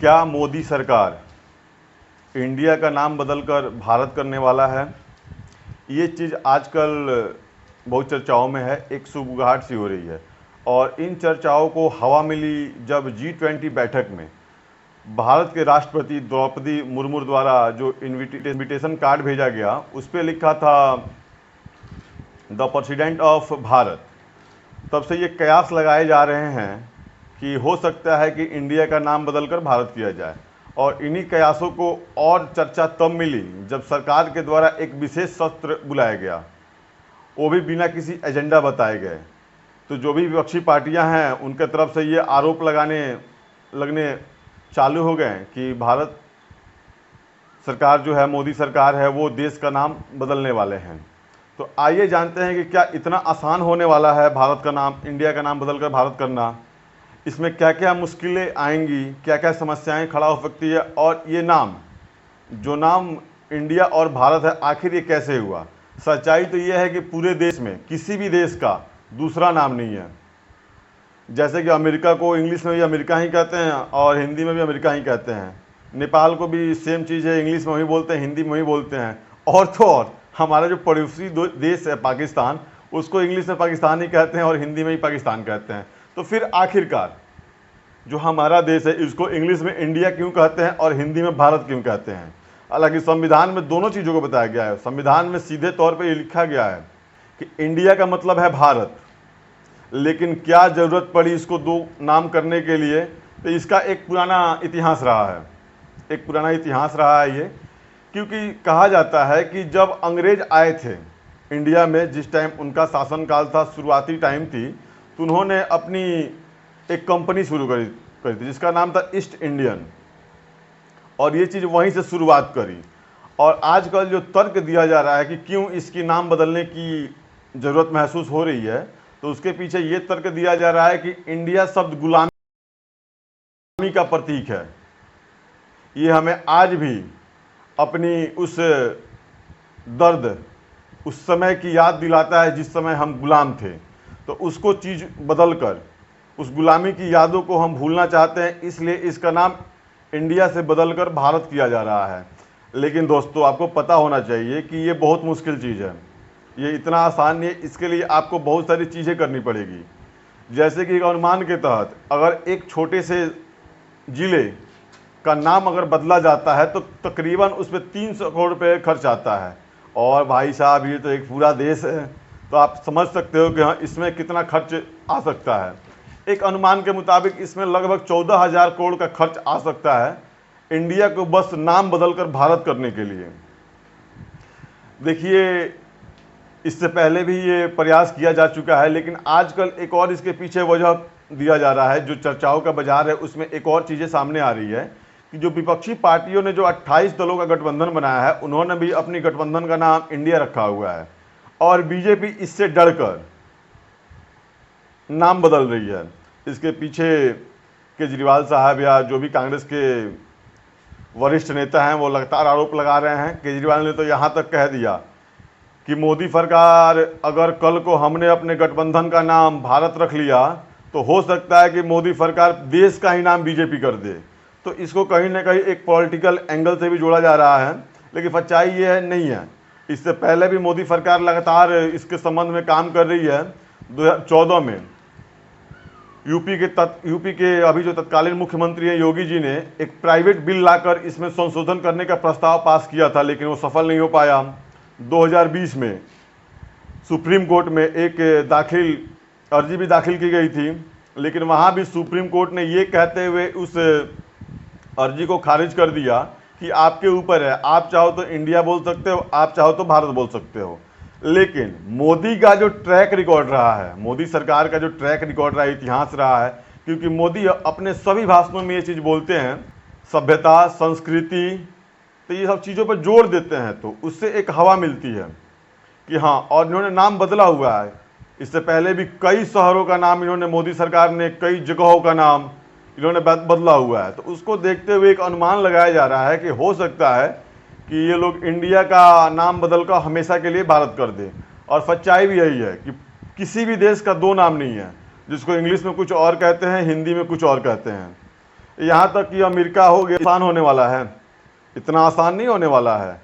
क्या मोदी सरकार इंडिया का नाम बदलकर भारत करने वाला है? ये चीज़ आजकल बहुत चर्चाओं में है, एक सुगबुगाहट सी हो रही है। और इन चर्चाओं को हवा मिली जब G20 बैठक में भारत के राष्ट्रपति द्रौपदी मुर्मू द्वारा जो इनविटेशन कार्ड भेजा गया, उस पर लिखा था द प्रेसिडेंट ऑफ भारत। तब से ये कयास लगाए जा रहे हैं कि हो सकता है कि इंडिया का नाम बदलकर भारत किया जाए। और इन्हीं कयासों को और चर्चा तब मिली जब सरकार के द्वारा एक विशेष सत्र बुलाया गया, वो भी बिना किसी एजेंडा बताए गए। तो जो भी विपक्षी पार्टियां हैं उनके तरफ से ये आरोप लगने चालू हो गए कि भारत सरकार जो है, मोदी सरकार है, वो देश का नाम बदलने वाले हैं। तो आइए जानते हैं कि क्या इतना आसान होने वाला है भारत का नाम, इंडिया का नाम बदलकर भारत करना। इसमें क्या क्या मुश्किलें आएंगी, क्या क्या समस्याएं खड़ा हो सकती है, और ये नाम, जो नाम इंडिया और भारत है, आखिर ये कैसे हुआ। सच्चाई तो ये है कि पूरे देश में किसी भी देश का दूसरा नाम नहीं है। जैसे कि अमेरिका को इंग्लिश में भी अमेरिका ही कहते हैं और हिंदी में भी अमेरिका ही कहते हैं। नेपाल को भी सेम चीज़ है, इंग्लिश में वही बोलते हैं, हिंदी में वही बोलते हैं। और तो और हमारा जो पड़ोसी देश है पाकिस्तान, उसको इंग्लिश में पाकिस्तान ही कहते हैं और हिंदी में ही पाकिस्तान कहते हैं। तो फिर आखिरकार जो हमारा देश है, इसको इंग्लिश में इंडिया क्यों कहते हैं और हिंदी में भारत क्यों कहते हैं? हालांकि संविधान में दोनों चीज़ों को बताया गया है। संविधान में सीधे तौर पर ये लिखा गया है कि इंडिया का मतलब है भारत, लेकिन क्या ज़रूरत पड़ी इसको दो नाम करने के लिए? तो इसका एक पुराना इतिहास रहा है ये। क्योंकि कहा जाता है कि जब अंग्रेज आए थे इंडिया में, जिस टाइम उनका शासनकाल था, शुरुआती टाइम थी, तो उन्होंने अपनी एक कंपनी शुरू करी थी जिसका नाम था ईस्ट इंडियन, और ये चीज़ वहीं से शुरुआत करी। और आजकल जो तर्क दिया जा रहा है कि क्यों इसकी नाम बदलने की ज़रूरत महसूस हो रही है, तो उसके पीछे ये तर्क दिया जा रहा है कि इंडिया शब्द गुलामी का प्रतीक है। ये हमें आज भी अपनी उस दर्द, उस समय की याद दिलाता है जिस समय हम गुलाम थे। तो उसको चीज़ बदलकर उस गुलामी की यादों को हम भूलना चाहते हैं, इसलिए इसका नाम इंडिया से बदलकर भारत किया जा रहा है। लेकिन दोस्तों, आपको पता होना चाहिए कि ये बहुत मुश्किल चीज़ है, ये इतना आसान नहीं है। इसके लिए आपको बहुत सारी चीज़ें करनी पड़ेगी। जैसे कि एक अनुमान के तहत अगर एक छोटे से ज़िले का नाम अगर बदला जाता है तो तकरीबन उस पर 300 करोड़ रुपये खर्च आता है। और भाई साहब, ये तो एक पूरा देश है, तो आप समझ सकते हो कि हाँ, इसमें कितना खर्च आ सकता है। एक अनुमान के मुताबिक इसमें लगभग 14,000 करोड़ का खर्च आ सकता है इंडिया को बस नाम बदलकर भारत करने के लिए। देखिए, इससे पहले भी ये प्रयास किया जा चुका है, लेकिन आजकल एक और इसके पीछे वजह दिया जा रहा है। जो चर्चाओं का बाजार है उसमें एक और चीज़ें सामने आ रही है कि जो विपक्षी पार्टियों ने जो 28 दलों का गठबंधन बनाया है, उन्होंने भी अपनी गठबंधन का नाम इंडिया रखा हुआ है, और बीजेपी इससे डरकर नाम बदल रही है। इसके पीछे केजरीवाल साहब या जो भी कांग्रेस के वरिष्ठ नेता हैं वो लगातार आरोप लगा रहे हैं। केजरीवाल ने तो यहाँ तक कह दिया कि मोदी सरकार, अगर कल को हमने अपने गठबंधन का नाम भारत रख लिया तो हो सकता है कि मोदी सरकार देश का ही नाम बीजेपी कर दे। तो इसको कहीं ना कहीं एक पॉलिटिकल एंगल से भी जोड़ा जा रहा है, लेकिन सच्चाई ये है नहीं है। इससे पहले भी मोदी सरकार लगातार इसके संबंध में काम कर रही है। 2014 में यूपी के अभी जो तत्कालीन मुख्यमंत्री हैं योगी जी ने एक प्राइवेट बिल लाकर इसमें संशोधन करने का प्रस्ताव पास किया था, लेकिन वो सफल नहीं हो पाया। 2020 में सुप्रीम कोर्ट में एक अर्जी भी दाखिल की गई थी, लेकिन वहाँ भी सुप्रीम कोर्ट ने ये कहते हुए उस अर्जी को खारिज कर दिया कि आपके ऊपर है, आप चाहो तो इंडिया बोल सकते हो, आप चाहो तो भारत बोल सकते हो। लेकिन मोदी का जो ट्रैक रिकॉर्ड रहा है, मोदी सरकार का जो ट्रैक रिकॉर्ड रहा है, इतिहास रहा है, क्योंकि मोदी अपने सभी भाषणों में ये चीज़ बोलते हैं, सभ्यता, संस्कृति, तो ये सब चीज़ों पर जोर देते हैं, तो उससे एक हवा मिलती है कि हाँ। और इन्होंने नाम बदला हुआ है, इससे पहले भी कई शहरों का नाम इन्होंने, मोदी सरकार ने कई जगहों का नाम इन्होंने बदला हुआ है। तो उसको देखते हुए एक अनुमान लगाया जा रहा है कि हो सकता है कि ये लोग इंडिया का नाम बदलकर हमेशा के लिए भारत कर दें। और सच्चाई भी यही है कि किसी भी देश का दो नाम नहीं है, जिसको इंग्लिश में कुछ और कहते हैं, हिंदी में कुछ और कहते हैं। यहाँ तक कि अमेरिका हो गया, आसान होने वाला है? इतना आसान नहीं होने वाला है।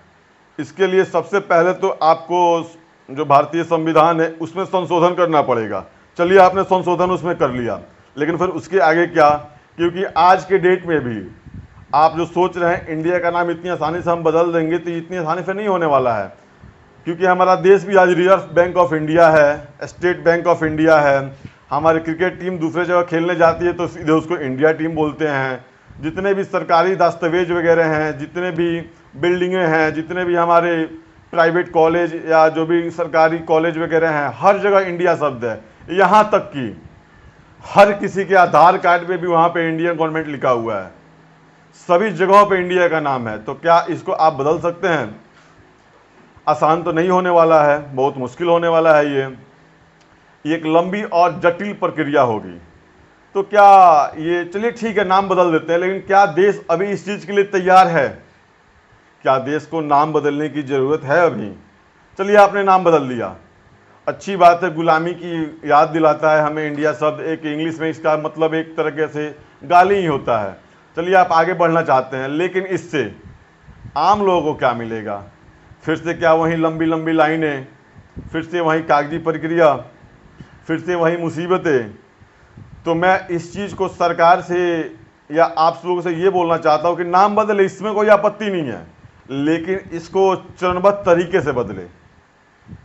इसके लिए सबसे पहले तो आपको जो भारतीय संविधान है उसमें संशोधन करना पड़ेगा। चलिए आपने संशोधन उसमें कर लिया, लेकिन फिर उसके आगे क्या? क्योंकि आज के डेट में भी आप जो सोच रहे हैं इंडिया का नाम इतनी आसानी से हम बदल देंगे, तो इतनी आसानी से नहीं होने वाला है। क्योंकि हमारा देश भी आज रिजर्व बैंक ऑफ इंडिया है, स्टेट बैंक ऑफ इंडिया है। हमारी क्रिकेट टीम दूसरे जगह खेलने जाती है तो सीधे उसको इंडिया टीम बोलते हैं। जितने भी सरकारी दस्तावेज वगैरह हैं, जितने भी बिल्डिंगें हैं, जितने भी हमारे प्राइवेट कॉलेज या जो भी सरकारी कॉलेज वगैरह हैं, हर जगह इंडिया शब्द है। यहाँ तक कि हर किसी के आधार कार्ड पे भी वहाँ पे इंडियन गवर्नमेंट लिखा हुआ है। सभी जगहों पे इंडिया का नाम है। तो क्या इसको आप बदल सकते हैं? आसान तो नहीं होने वाला है, बहुत मुश्किल होने वाला है। ये एक लंबी और जटिल प्रक्रिया होगी। तो क्या ये, चलिए ठीक है नाम बदल देते हैं, लेकिन क्या देश अभी इस चीज़ के लिए तैयार है? क्या देश को नाम बदलने की ज़रूरत है अभी? चलिए आपने नाम बदल दिया, अच्छी बात है। गुलामी की याद दिलाता है हमें इंडिया शब्द। एक इंग्लिश में इसका मतलब एक तरीके से गाली ही होता है। चलिए आप आगे बढ़ना चाहते हैं, लेकिन इससे आम लोगों को क्या मिलेगा? फिर से क्या वही लंबी लंबी लाइनें, फिर से वही कागजी प्रक्रिया, फिर से वही मुसीबतें। तो मैं इस चीज़ को सरकार से या आप लोगों से ये बोलना चाहता हूँ कि नाम बदले, इसमें कोई आपत्ति नहीं है, लेकिन इसको चरणबद्ध तरीके से बदले।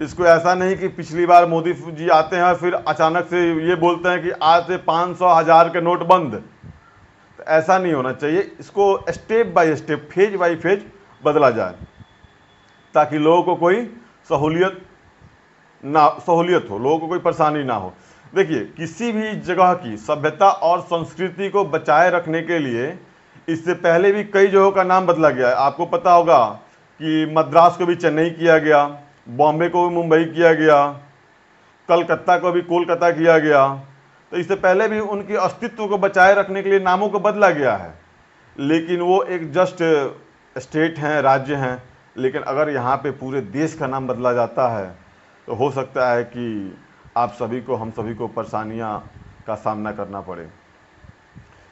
इसको ऐसा नहीं कि पिछली बार मोदी जी आते हैं फिर अचानक से ये बोलते हैं कि आज से 500 1000 के नोट बंद। तो ऐसा नहीं होना चाहिए। इसको step by step, phase by phase बदला जाए, ताकि लोगों को कोई सहूलियत हो, लोगों को कोई परेशानी ना हो। देखिए, किसी भी जगह की सभ्यता और संस्कृति को बचाए रखने के लिए इससे पहले भी कई जगहों का नाम बदला गया है। आपको पता होगा कि मद्रास को भी चेन्नई किया गया, बॉम्बे को भी मुंबई किया गया, कलकत्ता को भी कोलकाता किया गया। तो इससे पहले भी उनके अस्तित्व को बचाए रखने के लिए नामों को बदला गया है। लेकिन वो एक जस्ट स्टेट हैं, राज्य हैं। लेकिन अगर यहाँ पे पूरे देश का नाम बदला जाता है तो हो सकता है कि आप सभी को, हम सभी को परेशानियाँ का सामना करना पड़े।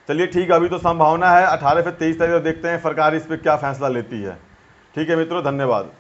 चलिए ठीक है, अभी तो संभावना है 18 से 23 तारीख को, देखते हैं सरकार इस पर क्या फैसला लेती है। ठीक है मित्रों, धन्यवाद।